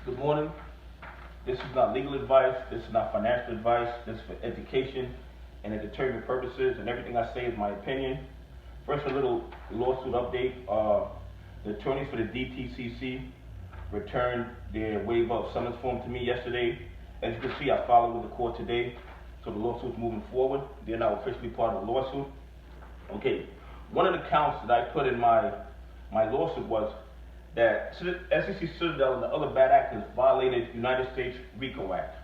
Good morning. This is not legal advice. This is not financial advice. This is for education and entertainment purposes, and everything I say is my opinion. First, a little lawsuit update. The attorneys for the DTCC returned their waiver of summons form to me yesterday. As you can see, I filed with the court today, so the lawsuit's moving forward. They're now officially part of the lawsuit. Okay, one of the counts that I put in my lawsuit was that SEC Citadel and the other bad actors violated United States RICO Act.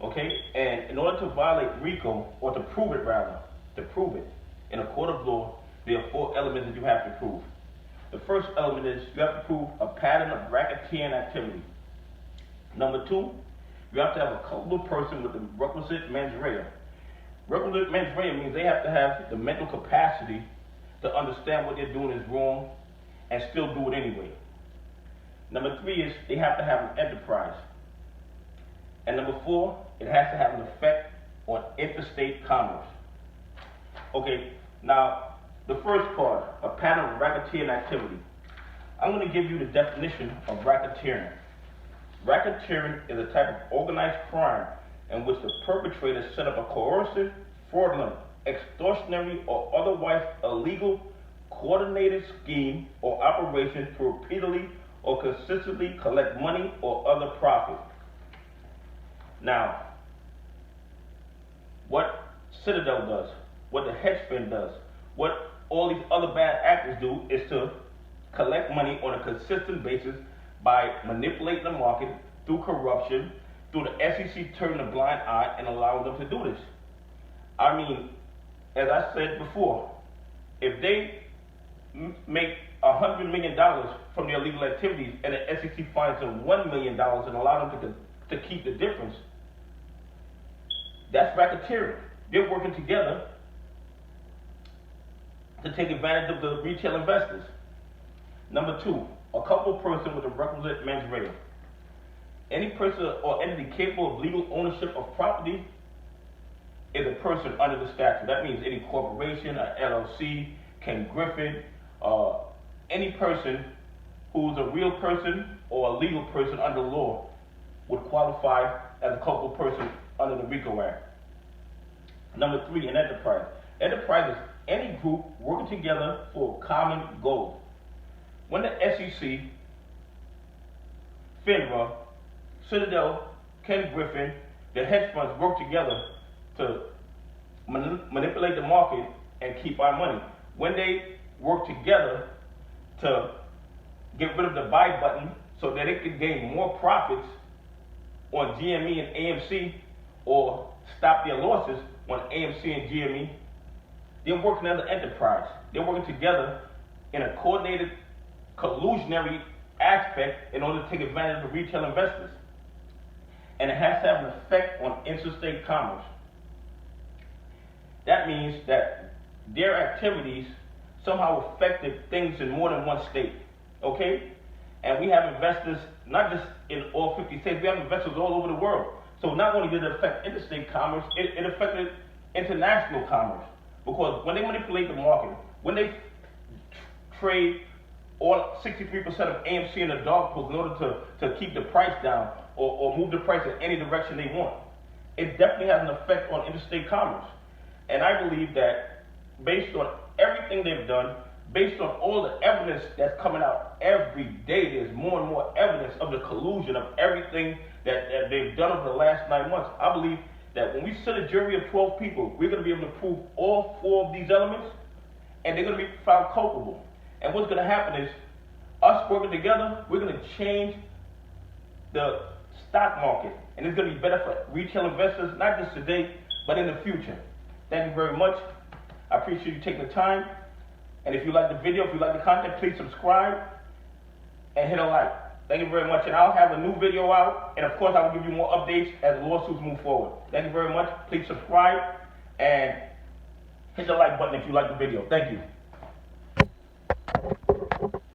Okay, and in order to violate RICO, or to prove it rather, in a court of law, there are 4 elements that you have to prove. The first element is you have to prove a pattern of racketeering activity. Number 2, you have to have a culpable person with the requisite mens rea. Requisite mens rea means they have to have the mental capacity to understand what they're doing is wrong and still do it anyway. Number 3 is they have to have an enterprise. And number 4, it has to have an effect on interstate commerce. Okay, now the first part, a pattern of racketeering activity. I'm going to give you the definition of racketeering. Racketeering is a type of organized crime in which the perpetrator set up a coercive, fraudulent, extortionary, or otherwise illegal coordinated scheme or operation to repeatedly or consistently collect money or other profit. Now, what Citadel does, what the hedge fund does, what all these other bad actors do is to collect money on a consistent basis by manipulating the market through corruption, through the SEC turning a blind eye and allowing them to do this. I mean, as I said before, if they make $100 million from their illegal activities and the SEC fines them $1 million and allow them to keep the difference, that's racketeering. They're working together to take advantage of the retail investors. Number 2, a culpable person with a requisite mens rea. Any person or entity capable of legal ownership of property is a person under the statute. That means any corporation, an LLC, Ken Griffin, any person who's a real person or a legal person under law would qualify as a culpable person under the RICO Act. Number 3, an enterprise. Enterprise is any group working together for a common goal. When the SEC, FINRA, Citadel, Ken Griffin, the hedge funds work together to manipulate the market and keep our money. When they work together to get rid of the buy button so that it can gain more profits on GME and AMC, or stop their losses on AMC and GME, they're working as an enterprise. They're working together in a coordinated, collusionary aspect in order to take advantage of retail investors. And it has to have an effect on interstate commerce. That means that their activities somehow affected things in more than one state, okay? And we have investors, not just in all 50 states, we have investors all over the world. So not only did it affect interstate commerce, it affected international commerce. Because when they manipulate the market, when they trade all 63% of AMC in the dog pool in order to keep the price down or move the price in any direction they want, it definitely has an effect on interstate commerce. And I believe that based on everything they've done, based on all the evidence that's coming out every day, there's more and more evidence of the collusion of everything that they've done over the last 9 months. I believe that when we set a jury of 12 people, we're going to be able to prove all 4 of these elements, and they're going to be found culpable. And what's going to happen is, us working together, we're going to change the stock market, and it's going to be better for retail investors, not just today, but in the future. Thank you very much. I appreciate you taking the time. And if you like the video, if you like the content, please subscribe and hit a like. Thank you very much. And I'll have a new video out. And of course, I will give you more updates as the lawsuits move forward. Thank you very much. Please subscribe and hit the like button if you like the video. Thank you.